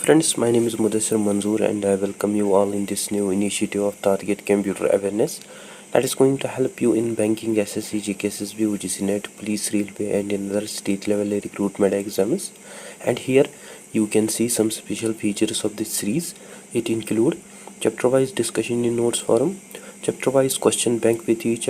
friends, my name is Mudassir Manzoor and I welcome you all in this new initiative of Target Computer Awareness that is going to help you in banking, SSC, GKSSB, UGC NET, Police, Railway and in other state level recruitment exams. And here you can see some special features of this series. It include chapter wise discussion in notes forum, chapter wise question bank with each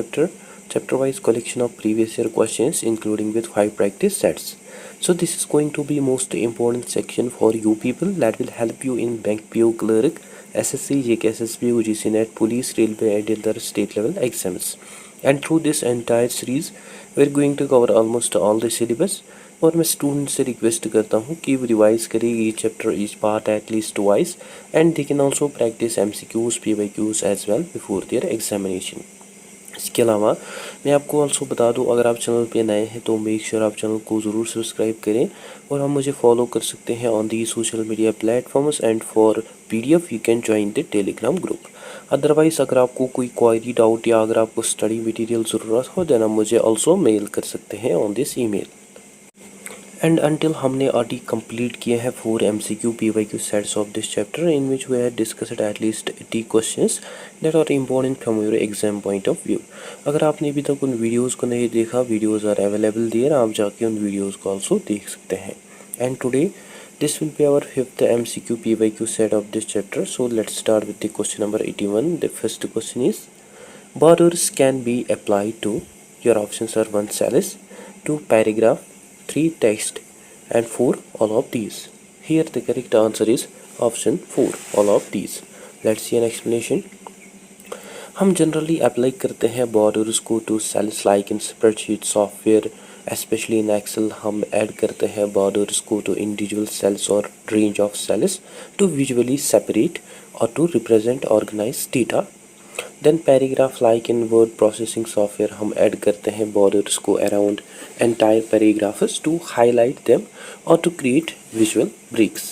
chapter wise collection of previous year questions including with 5 practice sets. So this is going to be most important section for you people that will help you in bank PO clerk, SSC, JKSSB, UGC NET, Police, Railway and other state level exams. And through this entire series we are going to cover almost all the syllabus. और मैं student से request करता हूँ कि वो revise करें each chapter each part at least twice and they can also practise MCQs, PYQs as well before their examination. इसके अलावा मैं आपको ऑल्सो बता दूं, अगर आप चैनल पे नए हैं तो मेक श्योर आप चैनल को ज़रूर सब्सक्राइब करें और आप मुझे फॉलो कर सकते हैं on the social media platforms and for PDF you can join the Telegram group. Otherwise अगर आपको कोई क्वायरी डाउट या अगर आपको स्टडी मटेरियल ज़रूरत हो देना मुझे ऑल्सो मेल कर सकते हैं on this email. And until हमने already complete किए हैं 4 MCQ PYQ sets of this chapter in which we had discussed at least 80 questions that are important from your exam point of view। अगर आपने अभी तक उन वीडियोस को नहीं देखा, वीडियोस आर अवेलेबल देयर, आप जाके उन वीडियोस को also देख सकते हैं। And today this will be our 5th MCQ PYQ set of this chapter। So let's start with the question number 81। The first question is borders can be applied to, your options are 1 sentence, 2 paragraph, 3 text and 4 all of these। Here the correct answer is option 4 all of these। Let's see an explanation। हम generally apply करते हैं borders को to cells like in spreadsheet software, specially in Excel हम add करते हैं borders को to individual cells और range of cells to visually separate और to represent organise data. Then paragraph like in word processing software हम add करते हैं borders को around entire paragraphs to highlight them और to create visual breaks.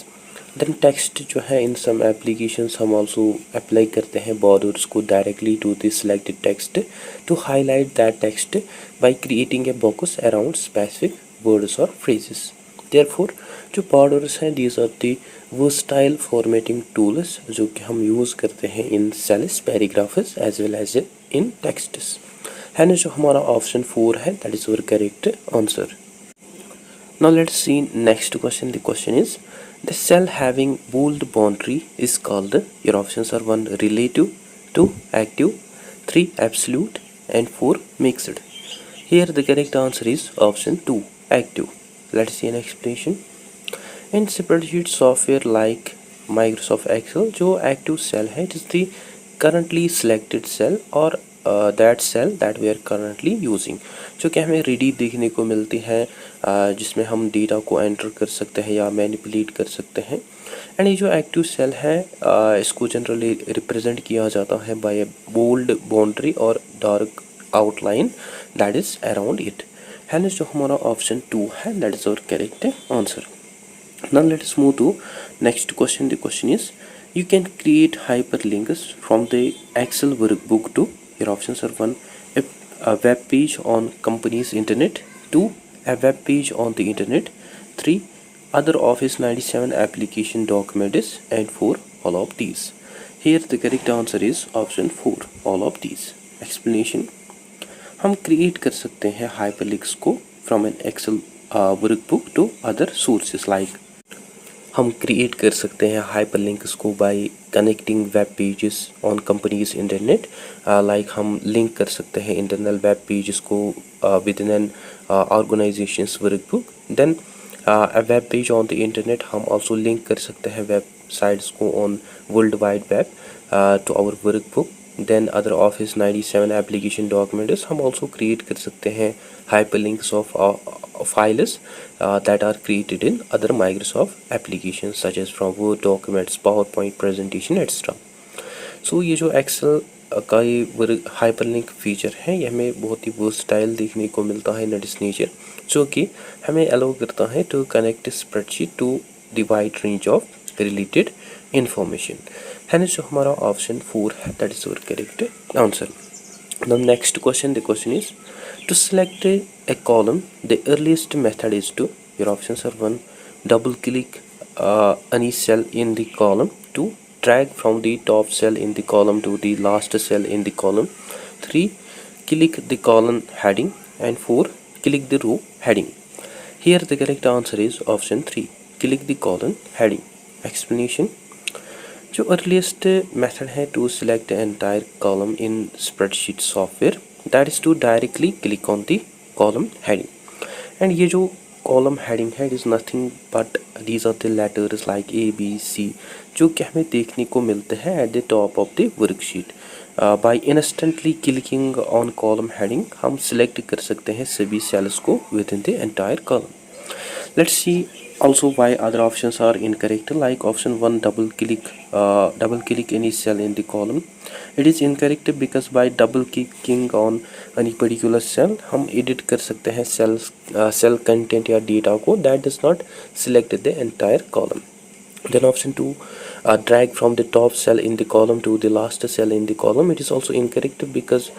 Then text जो है in some applications हम also apply करते हैं बॉर्डर्स को directly to the selected text to highlight that text by creating a box around specific words और phrases. Therefore जो borders हैं these are the versatile formatting tools जो कि हम यूज़ करते हैं in cells, paragraphs as well as in texts. है ना, जो हमारा ऑप्शन 4 है that is our correct answer. Now let's see next question. The question is the cell having bold boundary is called, your options are 1 relative, 2 active, 3 absolute and 4 mixed. Here the correct answer is option 2 active. Let's see an explanation। In spreadsheet software like Microsoft Excel जो active cell है it is the currently selected cell और that cell that we are currently using, जो कि हमें ready देखने को मिलती है जिसमें हम डेटा को एंटर कर सकते हैं या मैनिपुलेट कर सकते हैं। एंड ये जो एक्टिव सेल है इसको जनरली रिप्रेजेंट किया जाता है बाय ए बोल्ड बाउंड्री और dark outline that is around it. Hence जो हमारा ऑप्शन 2 है that is our correct answer. Now let's move to next question. The question is you can create hyperlinks from the Excel workbook to, your options are 1 a web page on company's internet, 2 a web page on the internet, 3 other Office 97 application documents and 4 all of these। Here the correct answer is option 4 all of these। Explanation। हम create कर सकते हैं hyperlinks को from an Excel workbook to other sources like, हम create कर सकते हैं hyperlinks को by connecting web pages on companies internet, like हम लिंक कर सकते हैं इंटरनल वेब पेजेस को within an organisations workbook. Then a web page on the internet हम आल्सो लिंक कर सकते हैं वेबसाइट्स को on world wide web to our workbook. Then other office 97 application documents हम ऑल्सो क्रिएट कर सकते हैं hyperlinks of files that are created in other Microsoft applications such as from Word documents, PowerPoint presentation etc। So ये जो Excel का ये hyperlink feature है ये हमें बहुत ही वर्सटाइल देखने को मिलता है इन इट्स नेचर, जो कि हमें अलाउ करता है to connect spreadsheet to the wide range of related information. है जो हमारा ऑप्शन 4 है that is our correct answer. The next question, the question is to select a column the earliest method is to, your options are 1 double click any cell in the column. 2. Drag from the top cell in the column to the last cell in the column. 3. Click the column heading. And 4. Click the row heading. Here the correct answer is option 3. Click the column heading. Explanation. जो earliest method है to select entire column in spreadsheet software, that is to directly click on the column heading. And ये जो column heading है, it is nothing but these are the letters like ABC, जो कि हमें देखने को मिलते हैं at the top of the worksheet. By instantly clicking on column heading हम सिलेक्ट कर सकते हैं सभी सेल्स को with in the entire column. Let's see also why other options are incorrect, like option 1, double click any cell in the column. It is incorrect because by double clicking on any particular cell हम edit कर सकते हैं cell content या data को, that does not select the entire column. Then option 2, drag from the top cell in the column to the last cell in the column. It is also incorrect because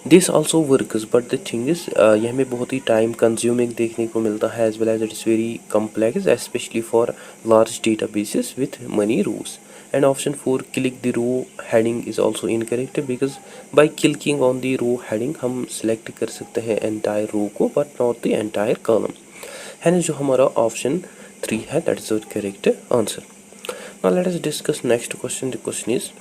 this also works, but the thing is ये हमें बहुत ही time consuming देखने को मिलता है, as well as it is very complex, especially for large databases with many rows. And option 4, click the row heading is also incorrect because by clicking on the row heading हम select कर सकते हैं entire row को but not the entire column. है जो हमारा option 3 है, that is the correct answer. Now let us discuss next question. The question is,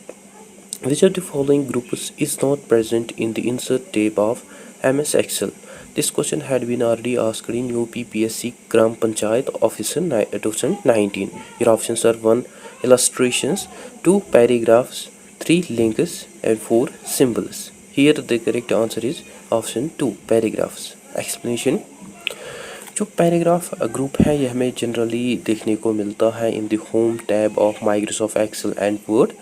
which of the following groups is not present in the insert tab of MS Excel? This question had been already asked in UPPSC Gram Panchayat Officer 2019. Your options are 1. Illustrations, 2. Paragraphs, 3. Links, and 4. Symbols. Here the correct answer is option 2. Paragraphs. Explanation. जो paragraph group है ये हमें जनरली देखने को मिलता है in the home tab of Microsoft Excel and Word.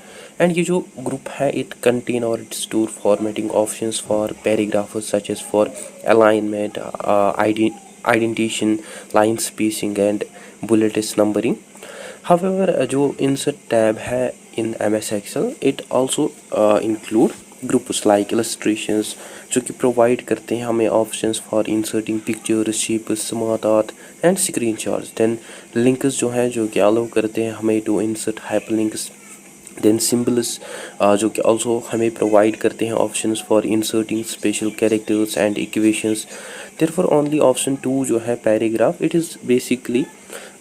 एंड ये जो ग्रुप है इट कंटेन और it store formatting options for paragraphs such as for alignment, indentation, line spacing and bullets numbering. However जो इंसर्ट टैब है in MS Excel it also include groups like illustrations जो कि provide करते हैं हमें options for inserting pictures, shapes, smart art and screenshots. Then links जो हैं जो कि अलाउ करते हैं हमें to insert hyperlinks. Then symbols जो कि आल्सो हमें प्रोवाइड करते हैं options for inserting special characters and equations. Therefore only option 2 जो है paragraph, it is basically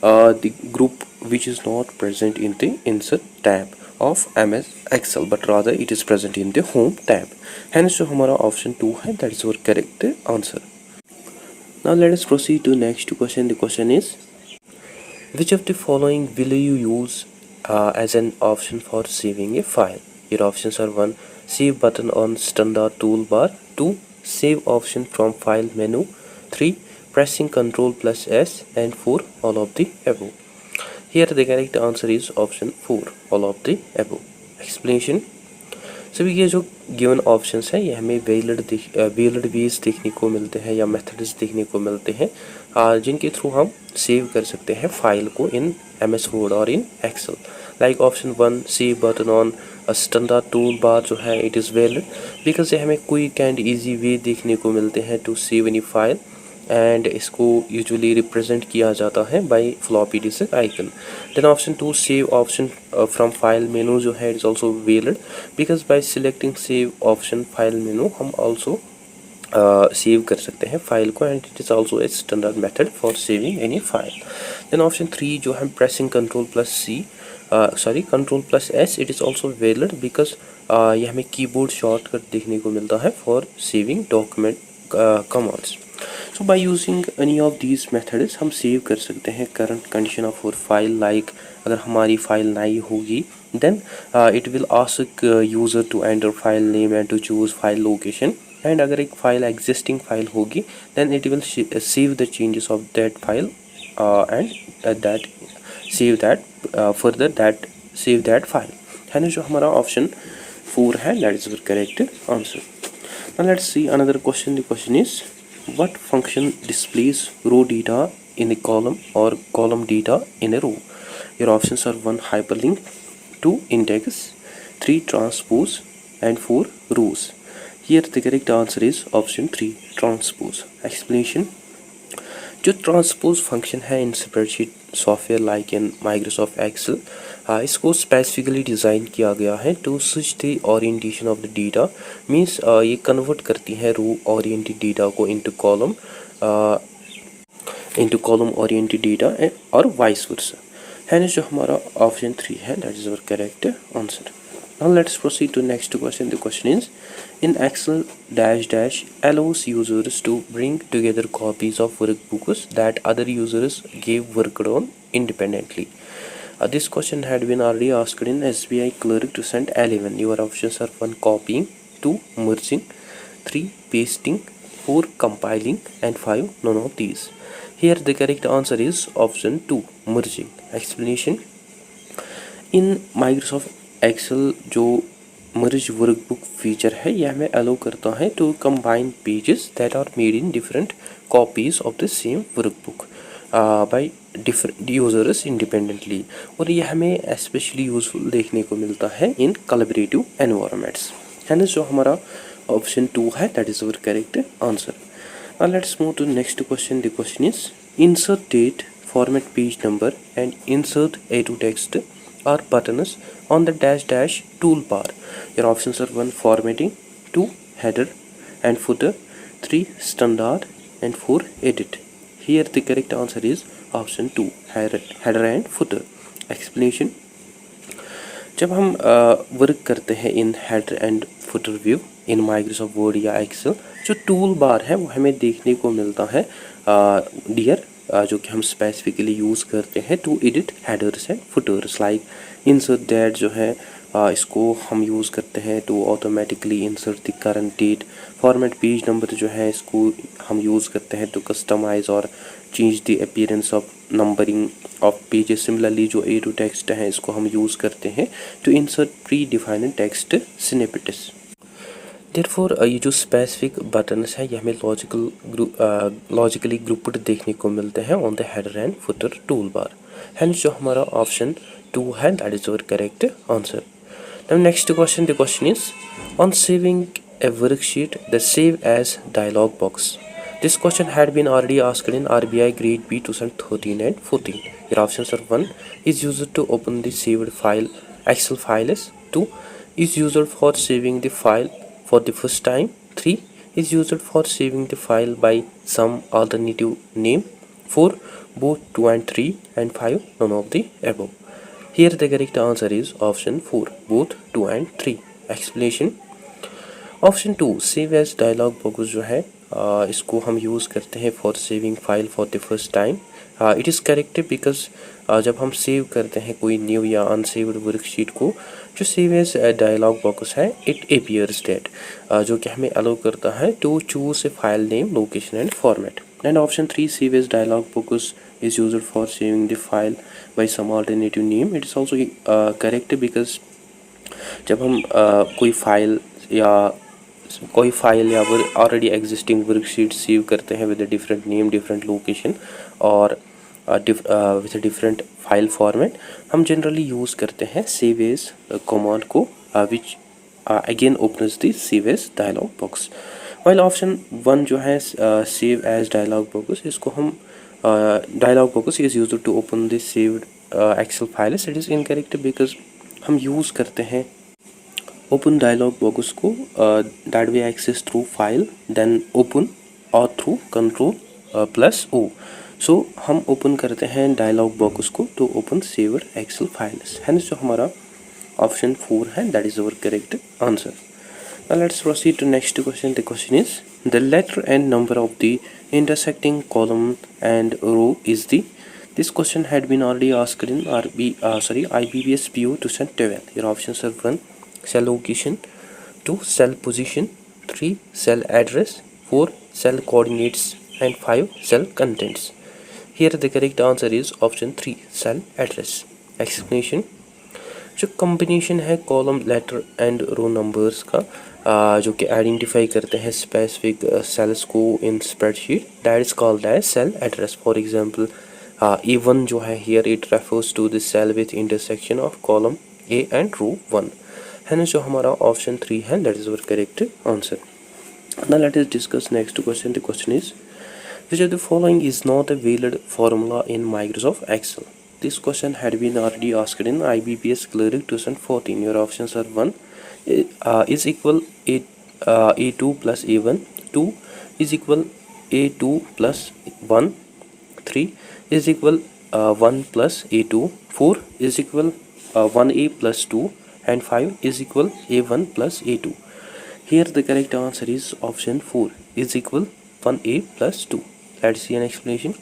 the group which is not present in the insert tab of MS Excel but rather it is present in the home tab. Hence जो हमारा option 2 है, that is our correct answer. Now let us proceed to next question. The question is, which of the following will you use as an option for saving a file? Your options are 1. Save button on standard toolbar. 2. Save option from file menu. 3. Pressing Ctrl+S. And 4. All of the above. Here the correct answer is option 4, all of the above. Explanation. सभी ये जो given options हैं ये हमें valid veg देखने को मिलते हैं या मेथड्स देखने को मिलते हैं जिनके थ्रू हम सेव कर सकते हैं फाइल को इन MS Word और इन Excel. Like option 1, save button on standard tool bar जो है इट इज़ वैलिड बिकॉज ये हमें क्विक एंड ईजी वे देखने को मिलते हैं to save any file and इसको यूजुअली रिप्रेजेंट किया जाता है by floppy disk icon. Then option 2, save option from file menu जो है it is also valid because by selecting save option file menu हम ऑल्सो सेव कर सकते हैं फाइल को and it is also a standard method for saving any file. Then option 3 जो है pressing Ctrl+S it is also valid because ये हमें keyboard shortcut देखने को मिलता है for saving document commands. So by using any of these methods हम save कर सकते हैं current condition of our file. Like अगर हमारी फाइल नई होगी then it will ask user to enter file name and to choose file location. And अगर एक फाइल एग्जिस्टिंग फाइल होगी then it will save the changes of that file and that save that file. है ना जो हमारा option 4 है, that is correct answer. Now let's see another question. The question is, what function displays row data in a column or column data in a row? Your options are 1. Hyperlink, 2. Index, 3. Transpose, and 4. Rows. Here the correct answer is option 3. Transpose. Explanation. जो transpose function है in spreadsheet software like in Microsoft Excel, इसको specifically design किया गया है to switch the orientation of the data. Means ये convert करती है row oriented data को इनटू कॉलम ओरिएंटेड डेटा और वाइस वर्सा। है जो हमारा ऑप्शन 3 है, that is our correct answer. Now let's proceed to next question. The question is, in Excel dash dash allows users to bring together copies of workbooks that other users gave worked on independently. This question had been already asked in SBI clerk to send 11. Your options are 1 copying, 2 merging, 3 pasting, 4 compiling and 5 none of these. Here the correct answer is option 2 merging. Explanation: in Microsoft Excel जो मर्ज workbook feature है यह हमें allow करता है to combine pages that are made in different copies of the same workbook by different users independently, और यह हमें specially useful देखने को मिलता है इन कोलैबोरेटिव एनवायरनमेंट्स। है ना, जो हमारा ऑप्शन 2 है, that is our correct answer. Now let's move to next question. The question is, insert date, format page number and insert auto text are buttons on the dash dash toolbar. Your options are 1 formatting, 2 header and footer, 3 standard and 4 edit. Here the correct answer is option 2 header and footer. Explanation: जब हम work करते हैं in header and footer view in Microsoft Word या Excel, जो tool bar है वो हमें देखने को मिलता है डियर जो कि हम स्पेसिफिकली यूज़ करते हैं to edit headers and footers. Like insert date जो है इसको हम यूज़ करते हैं to automatically insert the current date. Format page number जो है इसको हम यूज़ करते हैं टू कस्टमाइज और change the appearance of numbering of pages. Similarly जो ए टू टेक्स्ट है इसको हम यूज़ करते हैं to insert predefined text snippets. Therefore ये जो स्पेसिफिक बटन्स हैं ये हमें लॉजिकली ग्रुप्ड देखने को मिलते हैं on the header and footer tool bar. Hence जो हमारा ऑप्शन 2 है, that is our correct answer. Now next question, the question is, on saving a worksheet, the save as dialog box. This question had been already asked in RBI grade B 2013 and 14. Your options are 1 is used to open the saved file Excel files, 2 is used for saving the file for the first time, 3 is used for saving the file by some alternative name, 4 both 2 and 3 and 5 none of the above. Here the correct answer is option 4 both 2 and 3. Explanation: option 2 save as dialog box जो है इसको हम use करते हैं for saving file for the first time. It is correct because जब हम save करते हैं कोई न्यू या अनसेव्ड वर्कशीट को, जो सेव एज डायलॉग बॉक्स है इट अपीयर्स दैट जो कि हमें अलाउ करता है to choose a file name, location and format. And option 3 save as dialog box is used for saving the file by some alternative name. It is also correct because जब हम कोई file या already existing worksheet save करते हैं with a different name, different location और with different file format, हम generally use करते हैं सेव एज कमांड को which again opens the save as dialog box. While option 1 जो है सेव एज डायलॉग बॉक्स, इसको हम dialog box is used to open the saved Excel files. It is incorrect because हम use करते हैं open dialog box को that we access through file then open और through control. So हम open करते हैं डायलॉग बॉक्स को to open saved Excel files. Hence जो हमारा ऑप्शन 4 है, that is our correct answer. Now let's proceed to next question. The question is, the letter and number of the intersecting column and row is the. This question had been already asked in IBBS PO 2012. Your options are 1 cell location, 2 cell position, 3 cell address, 4 cell coordinates and 5 cell contents. Here the correct answer is option 3 cell address. Explanation: जो combination है column, letter and row numbers का जो कि identify करते हैं specific cells को in spreadsheet, that is called as cell address. For example E1 जो है here it refers to the cell with intersection of column A and row 1 है ना, जो हमारा ऑप्शन 3 है, that is our correct answer. Now let us discuss next question. The question is, Which of the following is not a valid formula in Microsoft Excel? This question had been already asked in IBPS Cleric 2014. Your options are 1 is equal A2 plus A1, 2 is equal A2 plus 1, 3 is equal 1 plus A2, 4 is equal 1A plus 2, and 5 is equal A1 plus A2. Here the correct answer is option 4 is equal 1A plus 2. Let's see an explanation.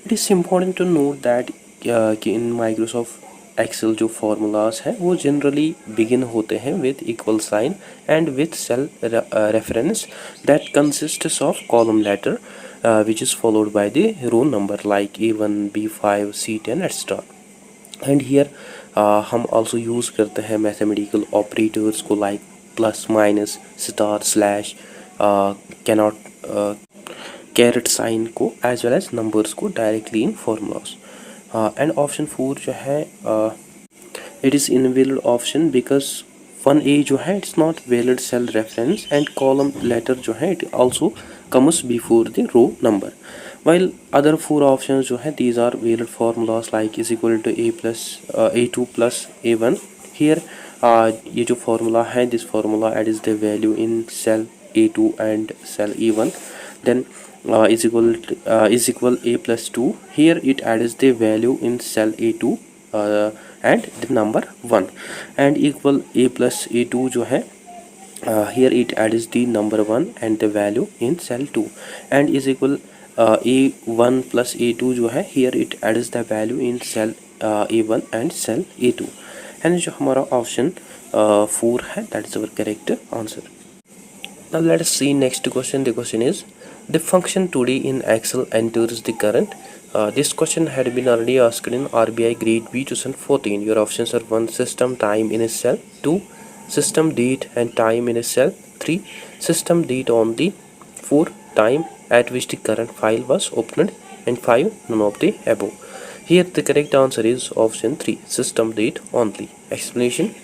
It is important to note that कि in Microsoft Excel जो formulas हैं वो generally begin होते हैं with equal sign and with cell reference that consists of column letter which is followed by the row number like A1, B5, C10 etc. And here हम also use करते हैं mathematical operators को like plus, minus, star, slash, cannot caret sign को as well as numbers को directly in formulas. And option 4 जो है it is invalid option because 1A जो है it's not valid cell reference and column letter जो है it also comes before the row number, while other 4 options जो है these are valid formulas like is equal to A plus A2 plus A1. Here ये जो formula है this formula adds the value in cell A2 and cell A1, then is equal A plus 2. Here it adds the value in cell A2 and the number 1, and equal A plus A2 जो है here it adds the number 1 and the value in cell 2, and is equal A1 plus A2 जो है here it adds the value in cell A1 and cell A2, and जो हमारा option 4 है that is our correct answer. Now let us see next question. The question is the function today in Excel enters the current. This question had been already asked in RBI grade B 2014. Your options are 1 system time in a cell, 2 system date and time in a cell, 3 system date only, 4 time at which the current file was opened, and 5 none of the above. Here the correct answer is option 3 system date only. Explanation.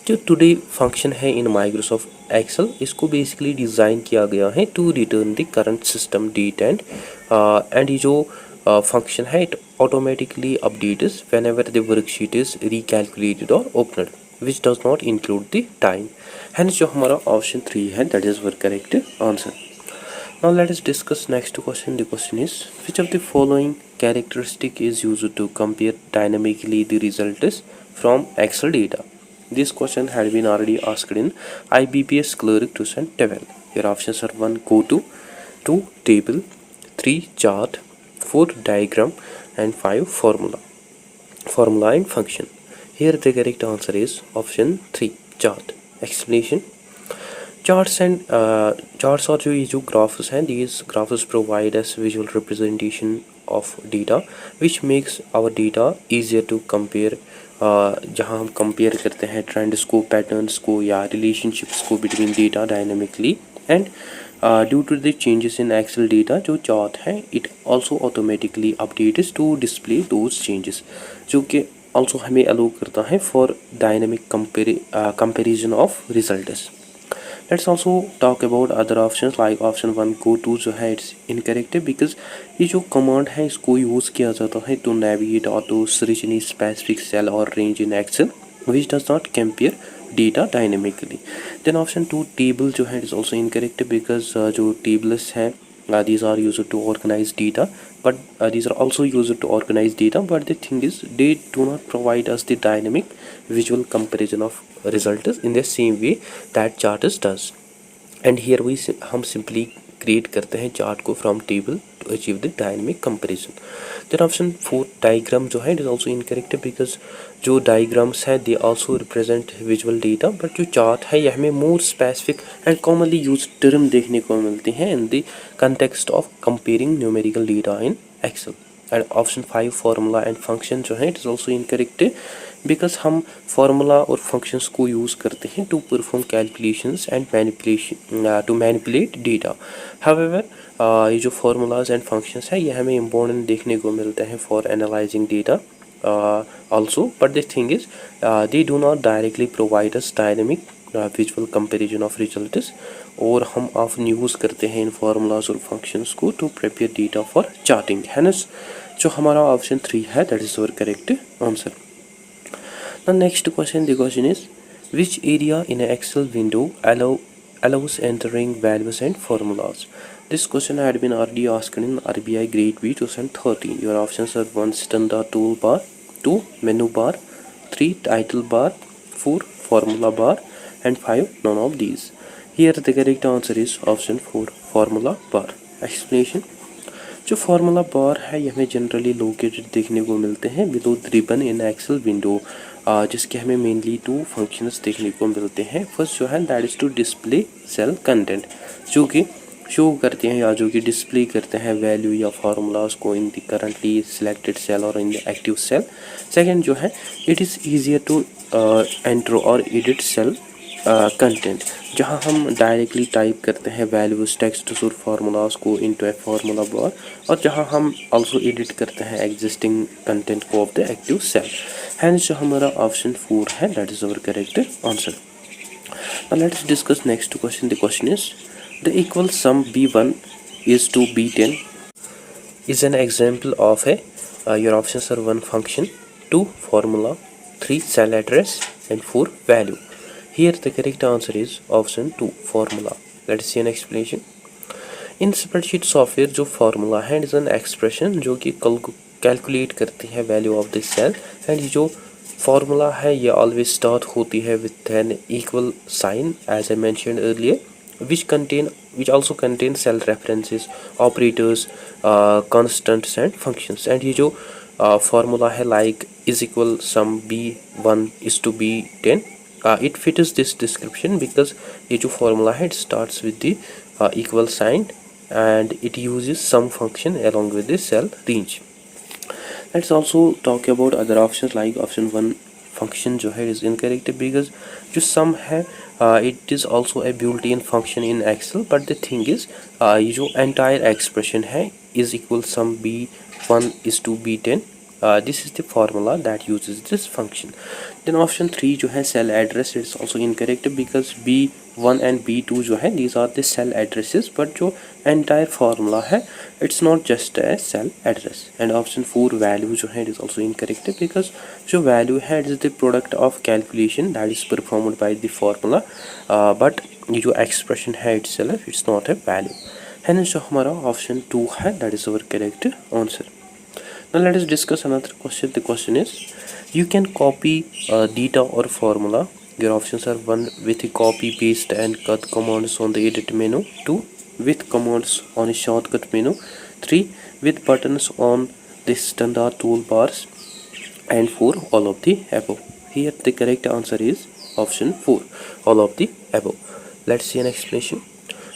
जो today function है in Microsoft Excel इसको basically design किया गया है to return the current system date and ये जो function है it automatically updates whenever the worksheet is recalculated और opened which does not include the time. Hence जो हमारा ऑप्शन 3 है that is our correct answer. Now let us discuss next question. The question is which of the following characteristic is used to compare dynamically the results from Excel data? This question had been already asked in IBPS Cleric 2012. Your options are 1 go-to, 2 table, 3 chart, 4 diagram, and 5 formula and function. Here the correct answer is option 3 chart. Explanation. Charts और जो ये जो graphs हैं these graphs provide us visual representation of data which makes our data easier to compare. जहाँ हम compare करते हैं trends को, पैटर्न्स को या रिलेशनशिप्स को between data dynamically, and due to the changes in Excel data जो चार्ट है it also automatically updates to display those changes, जो कि आल्सो हमें अलो करता है for dynamic comparison of results. Let's also talk about other option like option 1 go to जो है it's incorrect because ये जो कमांड है इसको यूज़ किया जाता है टू नेविगेट और to search in specific cell और range in Excel which does not compare data dynamically. Then option 2 table जो है it is also incorrect because जो टेबल्स हैं these are used to organize data, but these are also used to organize data, but the thing is they do not provide us the dynamic visual comparison of results in the same way that charts does. And here हम simply create करते हैं chart को from table to achieve the dynamic comparison. Then option 4 diagram जो है it is also incorrect because जो diagrams है they also represent visual data, but जो chart है यह हमें more specific and commonly used term देखने को मिलती हैं in the context of comparing numerical data in Excel. And option 5 formula and function जो है it is also incorrect because हम formula और functions को use करते हैं to perform calculations and to manipulate data. However ये जो formulas and functions है ये हमें important देखने को मिलते हैं for analyzing data also, but the thing is they do not directly provide us dynamic visual comparison of results, और हम ऑफन यूज़ करते हैं इन फार्मूलाज और फंक्शंस को to prepare data for charting. Hence जो हमारा ऑप्शन 3 है that is our correct answer. The next question, the question is which area in an Excel window allows entering values and formulas? This question had been already asked in RBI Grade B 2013. Your options are 1 standard toolbar, 2 menu bar, 3 title bar, 4 formula bar, and 5 none of these. Here the correct answer is option 4 formula bar. Explanation: जो formula bar है ये हमें generally located देखने को मिलते हैं below the ribbon in Excel window, जिसके हमें मेनली 2 फंक्शंस देखने को मिलते हैं। फर्स्ट जो है that is to display cell content, जो कि शो करते हैं या जो कि डिस्प्ले करते हैं वैल्यू या फार्मूलाज को in the currently selected cell और in the active cell. Second जो है it is easier to enter और एडिट सेल कंटेंट, जहां हम डायरेक्टली टाइप करते हैं वैल्यूज टेक्स्ट और फार्मूलाज को इनटू ए फार्मूला बार, और जहां हम आल्सो एडिट करते हैं एग्जिस्टिंग कंटेंट को of the active cell. Hence जो हमारा ऑप्शन 4 है that is our correct answer. Now let's discuss next question. The question is the equal sum b1 is to b10 is an example of a your options are 1 function, 2 formula, 3 cell address, and 4 value. Here the correct answer is option 2 formula. Let's see an explanation. In spreadsheet software जो formula है is an expression जो कि calculate करती है value of this cell, and ये जो formula है ये ऑलवेज स्टार्ट होती है with an equal sign as I mentioned earlier, which also contain cell references, operators, constants and functions. and ये जो formula है like is equal sum b1 is to b10, it fits this description because ये जो formula है it starts with the equal sign and it uses some function along with the cell range. Let's also talk about other options like option 1 function जो है is incorrect because जो sum है it is also a built in function in Excel, but the thing is ये जो entire expression है is equal sum b1 is to b10, this is the formula that uses this function. Then option 3 जो है cell address is also incorrect because b1 and b2 जो है these are the cell addresses, but जो entire formula है it's not just a cell address. And option 4 value जो है it is also incorrect because जो value है it is the product of calculation that is performed by the formula, but ये जो expression है itself it's not a value. Hence जो हमारा option 2 है that is our correct answer. Now let us discuss another question. The question is you can copy data or formula. Your options are 1 with a copy paste and cut commands on the edit menu, 2 with commands on a shortcut menu, 3 with buttons on the standard toolbars, and 4 all of the above. Here the correct answer is option 4 all of the above. Let's see an explanation.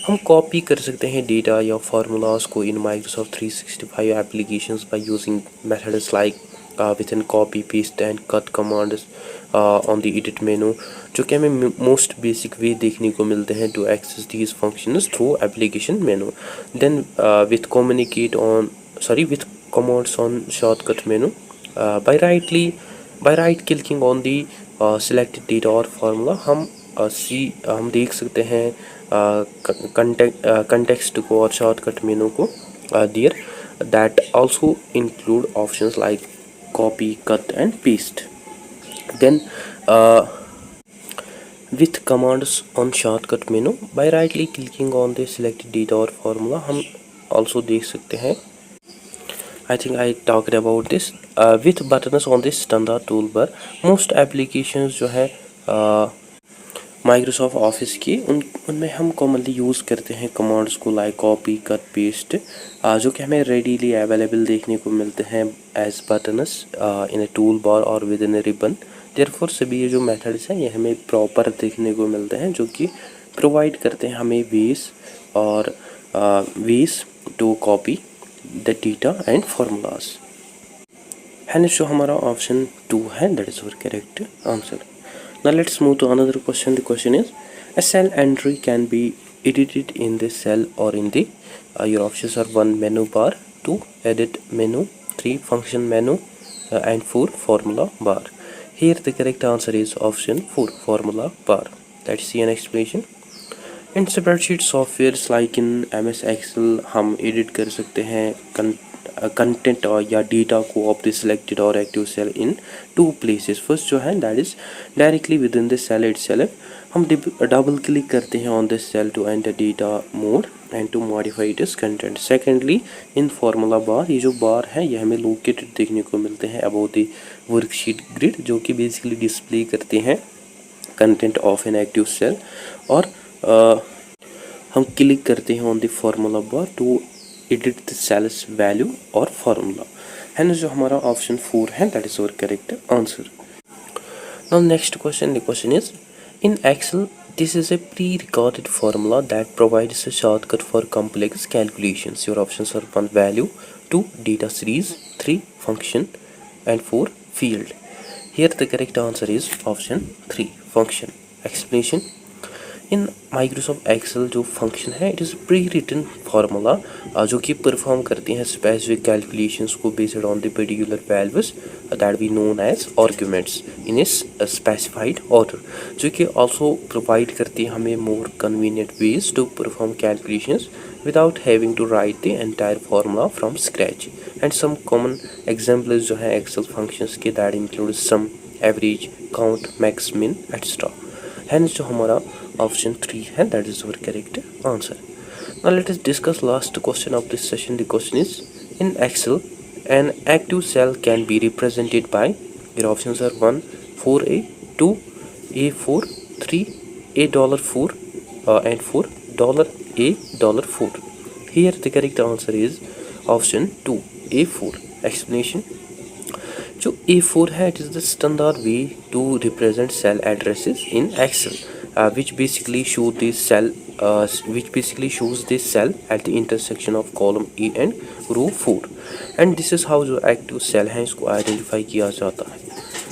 हम copy कर सकते हैं data या formulas को in Microsoft 365 applications by using methods like with in copy paste and cut commands on the edit मेनू, जो कि हमें most basic way देखने को मिलते हैं to access these functions through application menu. Then with communicate on with commands on shortcut menu by right clicking on the selected data और formula हम देख सकते हैं context को और shortcut menu को there that also include options like copy, cut and paste. Then with commands on shortcut menu by rightly clicking on the selected data or formula हम also देख सकते हैं. I think I talked about this. With buttons on this standard toolbar, most applications जो है Microsoft office की उनमें हम commonly use करते हैं कमांड्स को लाइक कॉपी, कट, पेस्ट, जो कि हमें रेडीली अवेलेबल देखने को मिलते हैं as buttons in a tool bar और within a ribbon. Therefore सभी ये जो मेथड्स हैं ये हमें प्रॉपर देखने को मिलते हैं जो कि प्रोवाइड करते हैं हमें ways to copy the data and formulas. Hence जो हमारा ऑप्शन 2 है that is our correct answer. Now let's move to another question. The question is a cell entry can be edited in the cell or in the your options are 1 menu bar, 2 edit menu, 3 function menu, and 4 formula bar. Here the correct answer is option 4 formula bar. Let's see an explanation. In spreadsheet softwares like in MS Excel हम edit कर सकते हैं content और या data को of the selected और active cell in two places. First जो है that is directly with in the cell itself. हम डबल क्लिक करते हैं on this cell to enter data mode and to modify its content. Secondly in formula bar, ये जो बार है ये हमें लोकेटेड देखने को मिलते हैं अबाउट द वर्कशीट ग्रिड, जो कि बेसिकली डिस्प्ले करते हैं content of an active cell. और हम क्लिक करते हैं on the formula bar to edit the cell's value और फार्मूला. है जो हमारा ऑप्शन 4 है that is our correct answer. Now next question, the question is in Excel this is a pre-recorded formula that provides a shortcut for complex calculations. Your options are 1 value, 2 data series, 3 function and 4 field. Here the correct answer is option 3 function. Explanation. In Microsoft Excel जो function है it is pre written formula जो कि perform करती हैं specific calculations को based on the particular values that we known as arguments in इस specified order, जो कि आल्सो प्रोवाइड करती है हमें more convenient ways to perform calculations without having to write the entire formula from scratch. And some common examples जो है Excel functions के that include sum, average, count, max, min extra. Hence जो हमारा option 3 है that is our correct answer. Now let us discuss last question of this session. The question is in Excel an active cell can be represented by, your options are 1 4A, 2 A4, 3 A$4 and 4 $A$4. Here the correct answer is option 2 A4. Explanation. जो A4 है it is the standard way to represent cell addresses in Excel, which basically shows this cell at the intersection of column A and row 4. and this is how जो active cell है इसको identify किया जाता है.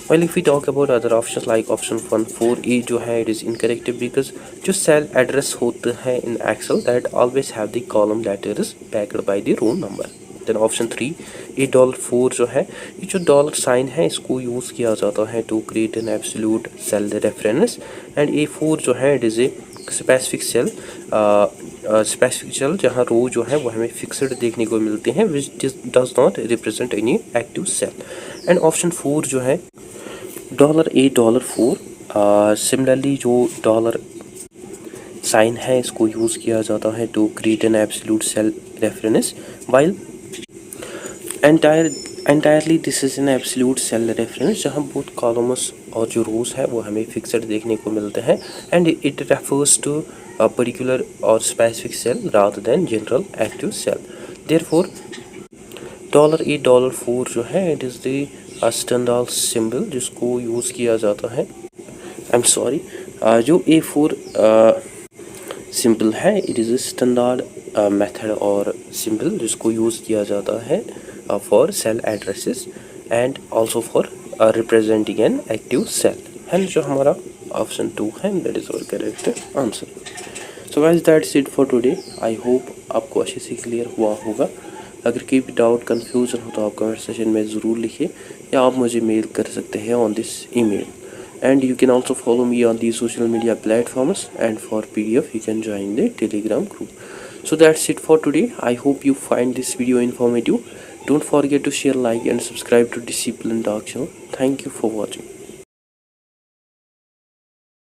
Well, if we talk about other options like option 1 4A जो है it is incorrect because जो cell address होते हैं in Excel that always have the column that is backed by the row number. Then option 3 $4 जो है ये जो dollar sign है इसको यूज़ किया जाता है to create an absolute cell reference. And A4 जो है it is a specific cell जहाँ रो जो है वो हमें फिक्स्ड देखने को मिलते हैं which does not represent any active cell. And option 4 जो है $4 सिमिलरली जो डॉलर साइन है इसको यूज़ किया जाता है to create an absolute cell reference, while entirely this is an absolute cell reference जहाँ बोथ कॉलम्स और जो रोज है वो हमें फिक्स्ड देखने को मिलते हैं. And it refers to a particular और specific cell rather than general active cell. Therefore $4 जो है it is the standard symbol जिसको यूज़ किया जाता है. आई एम सॉरी, जो A4 सिंबल है it is a standard method और सिंबल जिसको यूज़ किया जाता है for cell addresses and also for representing an active cell. and जो हमारा option 2 है that is our correct answer. So guys that's it for today. I hope आपको अच्छे से क्लियर हुआ होगा. अगर कोई भी डाउट कन्फ्यूज़न हो तो आप कमेंट सेशन में ज़रूर लिखिए या आप मुझे मेल कर सकते हैं on this email. And you can also follow me on these social media platforms, and for PDF you can join the Telegram group. So that's it for today. I hope you find this video informative. Don't forget to share, like and subscribe to Discipline Talk Show. Thank you for watching.